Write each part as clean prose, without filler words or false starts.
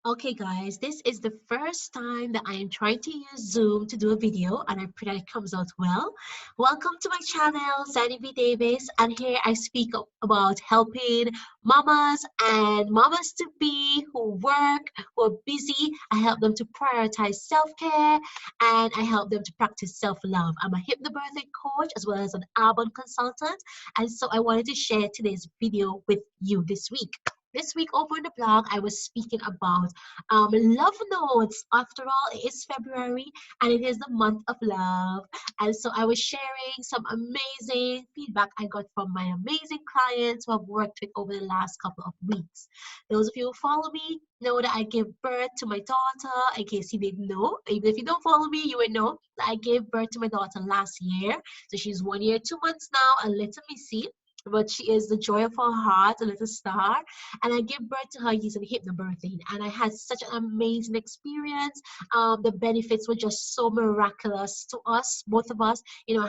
Okay, guys, this is the first time that I am trying to use Zoom to do a video, and I pray that it comes out well. Welcome to my channel, Zanny Davis, and here I speak about helping mamas and mamas to be who work, who are busy. I help them to prioritize self-care, and I help them to practice self-love. I'm a hypnobirthing coach as well as an album consultant, and so I wanted to share today's video with you this week. This week over on the blog, I was speaking about love notes. After all, it is February and it is the month of love. And so I was sharing some amazing feedback I got from my amazing clients who I've worked with over the last couple of weeks. Those of you who follow me know that I gave birth to my daughter. In case you didn't know, even if you don't follow me, you would know that I gave birth to my daughter last year. So she's 1 year, 2 months now, a little missy. But she is the joy of our heart, a little star, and I gave birth to her using hypnobirthing, and I had such an amazing experience. The benefits were just so miraculous to us, both of us. You know,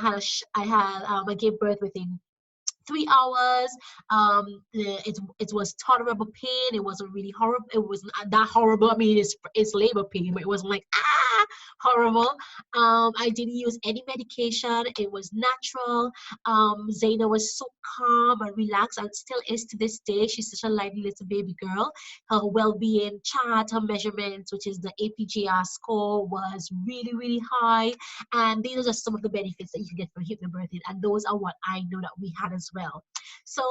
I gave birth within 3 hours. It was tolerable pain. It wasn't really horrible. It wasn't that horrible. I mean, it's labor pain, but it wasn't like horrible. I didn't use any medication. It was natural. Zaina was so calm and relaxed, and still is to this day. She's such a lively little baby girl. Her well-being chart, her measurements, which is the APGR score, was really, really high. And these are just some of the benefits that you can get from hypnobirthing, and those are what I know that we had as well. So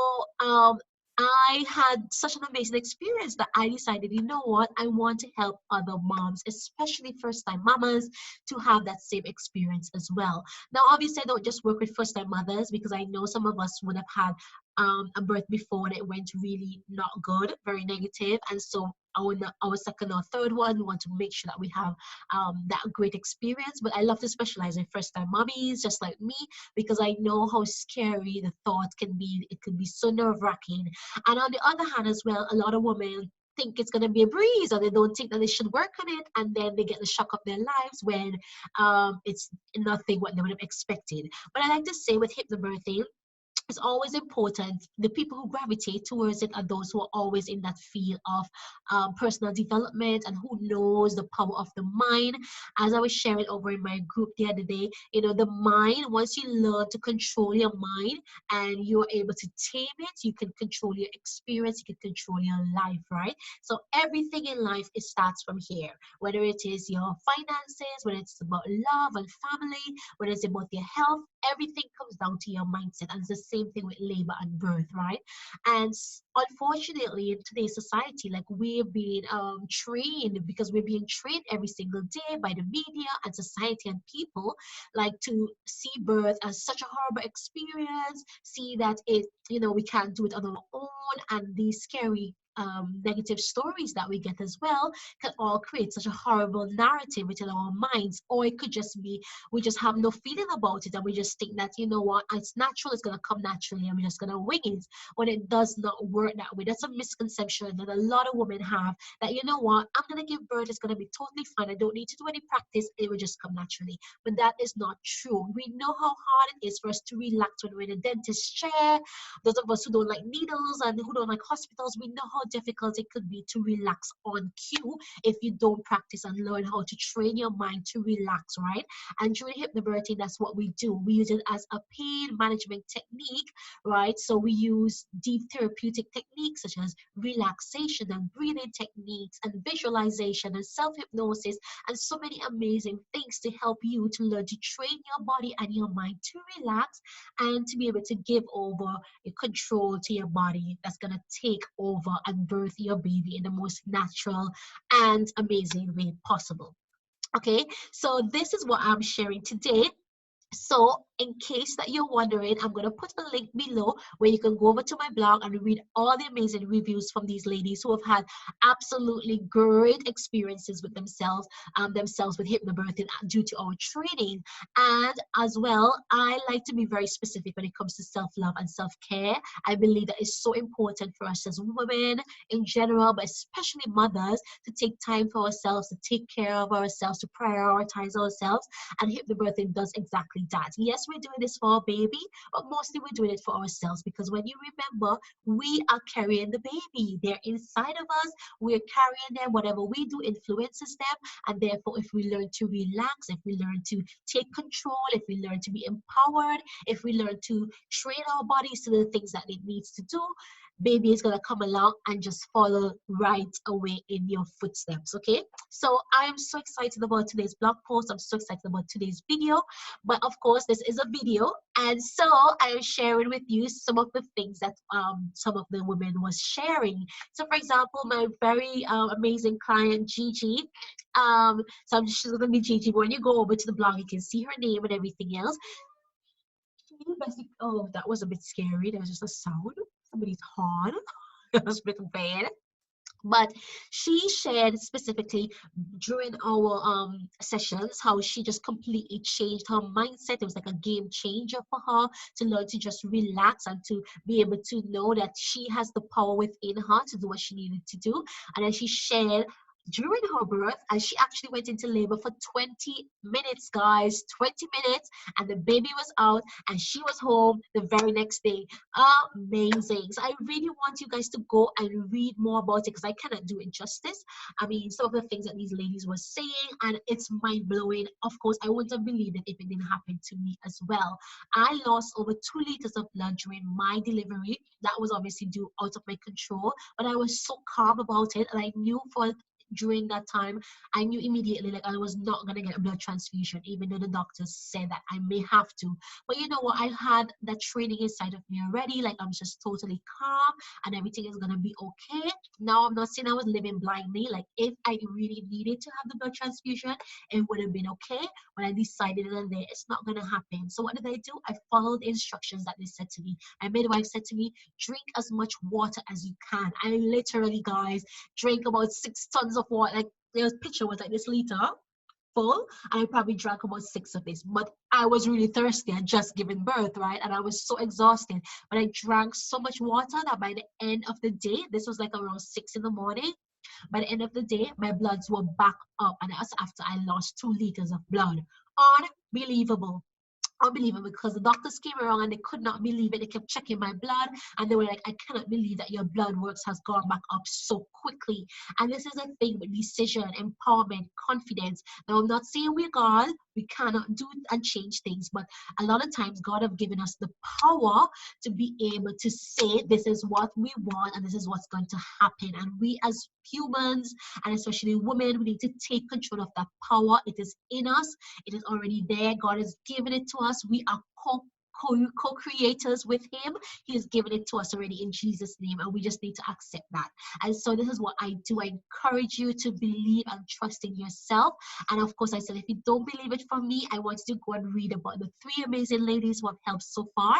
I had such an amazing experience that I decided, you know what, I want to help other moms, especially first-time mamas, to have that same experience as well. Now, obviously, I don't just work with first-time mothers because I know some of us would have had a birth before and it went really not good, very negative, and so our second or third one, we want to make sure that we have that great experience. But I love to specialize in first-time mommies, just like me, because I know how scary the thought can be. It can be so nerve-wracking. And on the other hand, as well, a lot of women think it's going to be a breeze, or they don't think that they should work on it, and then they get the shock of their lives when it's nothing what they would have expected. But I like to say with hypnobirthing, it's always important. The people who gravitate towards it are those who are always in that field of personal development and who knows the power of the mind. As I was sharing over in my group the other day, you know, the mind, once you learn to control your mind and you're able to tame it, you can control your experience, you can control your life, right? So everything in life, it starts from here, whether it is your finances, whether it's about love and family, whether it's about your health, everything comes down to your mindset. And it's the same thing with labor and birth, right? And unfortunately, in today's society, like we're being trained, because we're being trained every single day by the media and society and people, like to see birth as such a horrible experience, see that it, you know, we can't do it on our own, and these scary negative stories that we get as well can all create such a horrible narrative within our minds. Or it could just be we just have no feeling about it and we just think that, you know what, it's natural, it's going to come naturally, and we're just going to wing it, when it does not work that way. That's a misconception that a lot of women have, that, you know what, I'm going to give birth, it's going to be totally fine, I don't need to do any practice, it will just come naturally. But that is not true. We know how hard it is for us to relax when we're in a dentist chair. Those of us who don't like needles and who don't like hospitals, we know how difficult it could be to relax on cue if you don't practice and learn how to train your mind to relax, right? And during hypnobirthing, that's what we do. We use it as a pain management technique, right? So we use deep therapeutic techniques such as relaxation and breathing techniques and visualization and self-hypnosis and so many amazing things to help you to learn to train your body and your mind to relax and to be able to give over control to your body, that's going to take over and birth your baby in the most natural and amazing way possible. Okay, so this is what I'm sharing today. So in case that you're wondering, I'm going to put a link below where you can go over to my blog and read all the amazing reviews from these ladies who have had absolutely great experiences with themselves with hypnobirthing due to our training. And as well, I like to be very specific when it comes to self-love and self-care. I believe that is so important for us as women in general, but especially mothers, to take time for ourselves, to take care of ourselves, to prioritize ourselves. And hypnobirthing does exactly definitely that. Yes, we're doing this for our baby, but mostly we're doing it for ourselves, because when you remember, we are carrying the baby. They're inside of us. We're carrying them. Whatever we do influences them. And therefore, if we learn to relax, if we learn to take control, if we learn to be empowered, if we learn to train our bodies to the things that it needs to do, baby is going to come along and just follow right away in your footsteps. Okay, so I am so excited about today's blog post. I'm so excited about today's video, but of course this is a video, and so I am sharing with you some of the things that some of the women was sharing. So for example, my very amazing client Gigi, she's going to be Gigi, but when you go over to the blog you can see her name and everything else. Oh, that was a bit scary. There was just a sound. Somebody's horn. It was a bit bad. But she shared specifically during our sessions how she just completely changed her mindset. It was like a game changer for her to learn to just relax and to be able to know that she has the power within her to do what she needed to do. And then she shared during her birth, and she actually went into labor for 20 minutes, guys, 20 minutes, and the baby was out and she was home the very next day. Amazing. So I really want you guys to go and read more about it, because I cannot do it justice. I mean, some of the things that these ladies were saying, and it's mind-blowing. Of course, I wouldn't have believed it if it didn't happen to me as well. I lost over 2 liters of blood during my delivery. That was obviously due out of my control, but I was so calm about it, and I knew for during that time, I knew immediately like I was not gonna get a blood transfusion, even though the doctors said that I may have to. But you know what? I had that training inside of me already. Like I'm just totally calm and everything is gonna be okay. Now I'm not saying I was living blindly. Like if I really needed to have the blood transfusion, it would have been okay. But I decided that it's not gonna happen. So what did I do? I followed the instructions that they said to me. My midwife said to me, drink as much water as you can. I literally, guys, drank about 6 tons of water. Like their picture was like this liter full, and I probably drank about 6 of this. But I was really thirsty. I just given birth, right? And I was so exhausted. But I drank so much water that by the end of the day, this was like around 6 in the morning. By the end of the day, my bloods were back up, and that's after I lost 2 liters of blood. Unbelievable. Unbelievable, because the doctors came around and they could not believe it. They kept checking my blood and they were like, I cannot believe that your blood works has gone back up so quickly. And this is a thing with decision, empowerment, confidence. Now, I'm not saying we're God, we cannot do and change things, but a lot of times God have given us the power to be able to say this is what we want and this is what's going to happen. And we as humans, and especially women, we need to take control of that power. It is in us. It is already there. God has given it to us. We are co-creators with him. He has given it to us already in Jesus' name, and we just need to accept that. And so this is what I do. I encourage you to believe and trust in yourself. And of course, I said, if you don't believe it from me, I want you to go and read about the 3 amazing ladies who have helped so far,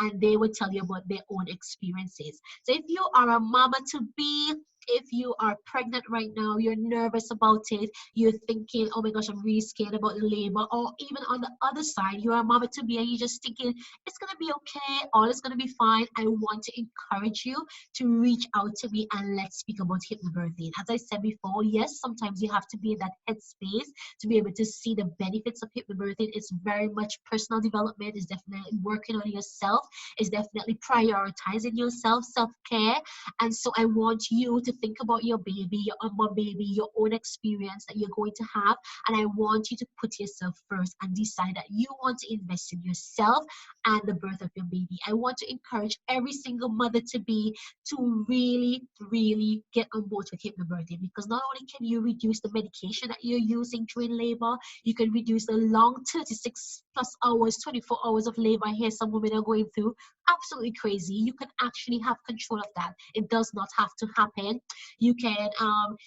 and they will tell you about their own experiences. So if you are a mama to be, if you are pregnant right now, you're nervous about it, you're thinking, oh my gosh, I'm really scared about the labor, or even on the other side, you're a mama to be and you're just thinking, it's going to be okay, all is going to be fine, I want to encourage you to reach out to me and let's speak about hypnobirthing. As I said before, yes, sometimes you have to be in that headspace to be able to see the benefits of hypnobirthing. It's very much personal development, it's definitely working on yourself, it's definitely prioritizing yourself, self-care. And so I want you to think about your baby, your unborn baby, your own experience that you're going to have. And I want you to put yourself first and decide that you want to invest in yourself and the birth of your baby. I want to encourage every single mother to be to really, really get on board with hypnobirthing, because not only can you reduce the medication that you're using during labor, you can reduce the long 36 plus hours, 24 hours of labor. I hear some women are going through absolutely crazy. You can actually have control of that. It does not have to happen. You can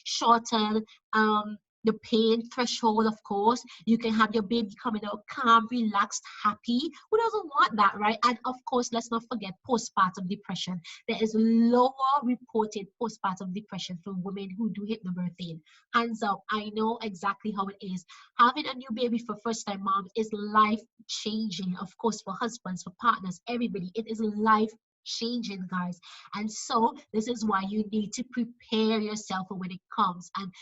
shorten the pain threshold, of course. You can have your baby coming out calm, relaxed, happy. Who doesn't want that, right? And of course, let's not forget postpartum depression. There is lower reported postpartum depression for women who do hypnobirthing. Hands up, I know exactly how it is. Having a new baby for first-time mom is life-changing, of course, for husbands, for partners, everybody. It is life-changing, guys. And so this is why you need to prepare yourself for when it comes. And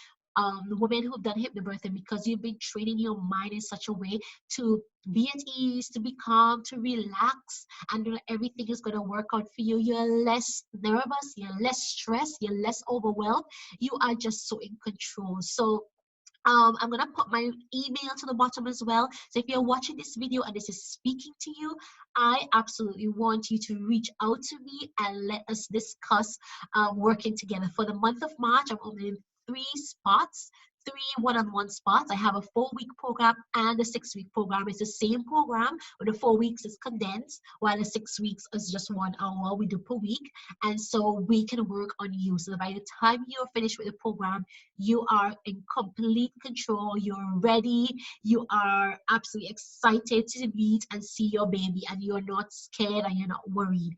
women who've done hypnobirthing, because you've been training your mind in such a way to be at ease, to be calm, to relax, and everything is going to work out for you. You're less nervous, you're less stressed, you're less overwhelmed. You are just so in control. So I'm gonna put my email to the bottom as well. So if you're watching this video and this is speaking to you, I absolutely want you to reach out to me and let us discuss working together. For the month of March, I'm opening 3 spots, 3 one-on-one spots. I have a 4-week program and a 6-week program. It's the same program, but the 4 weeks is condensed, while the 6 weeks is just 1 hour we do per week. And so we can work on you. So by the time you're finished with the program, you are in complete control. You're ready. You are absolutely excited to meet and see your baby, and you're not scared and you're not worried.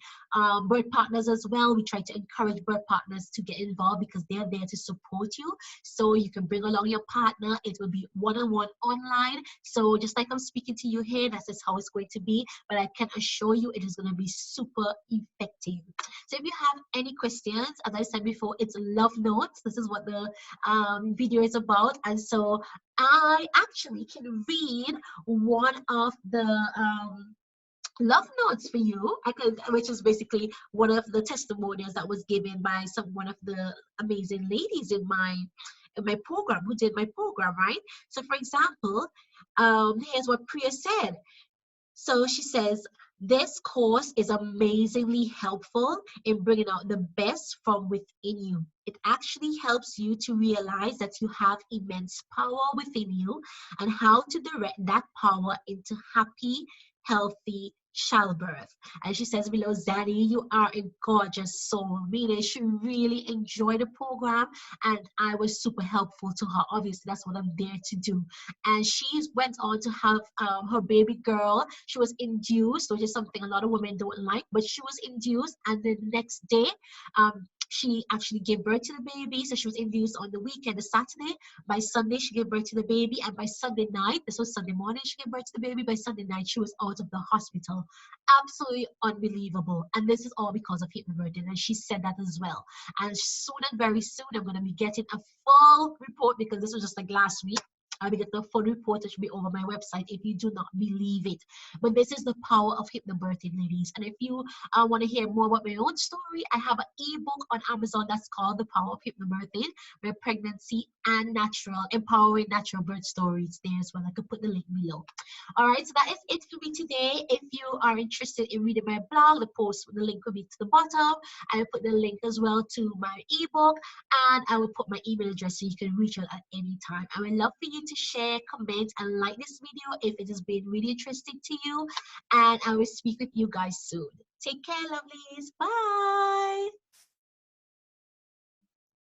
Birth partners as well. We try to encourage birth partners to get involved because they're there to support you. So you can bring along your partner. It will be one-on-one online. So just like I'm speaking to you here, that's just how it's going to be. But I can assure you it is going to be super effective. So if you have any questions, as I said before, it's love notes. This is what the video is about. And so I actually can read one of the love notes for you. I could, which is basically one of the testimonials that was given by one of the amazing ladies in my program, who did my program, right? So for example, here's what Priya said. So she says, this course is amazingly helpful in bringing out the best from within you. It actually helps you to realize that you have immense power within you and how to direct that power into happy, healthy childbirth. And she says below, Zanny, you are a gorgeous soul. Meaning she really enjoyed the program, and I was super helpful to her. Obviously, that's what I'm there to do. And she went on to have her baby girl. She was induced, which is something a lot of women don't like, but she was induced, and the next day she actually gave birth to the baby. So she was induced on the weekend, the Saturday. By Sunday, she gave birth to the baby, and by Sunday night, this was Sunday morning, she gave birth to the baby. By Sunday night, she was out of the hospital. Absolutely unbelievable. And this is all because of hypnobirthing, and she said that as well. And soon and very soon, I'm going to be getting a full report, because this was just like last week. I'll be getting a full report that should be over my website if you do not believe it. But this is the power of hypnobirthing, ladies. And if you want to hear more about my own story, I have an ebook on Amazon that's called The Power of Hypnobirthing, my pregnancy and empowering natural birth stories there as well. I could put the link below. All right, so that is it for me today. If you are interested in reading my blog, the link will be to the bottom. I will put the link as well to my ebook, and I will put my email address so you can reach out at any time. I would love for you to share, comment, and like this video if it has been really interesting to you. And I will speak with you guys soon. Take care, lovelies. Bye.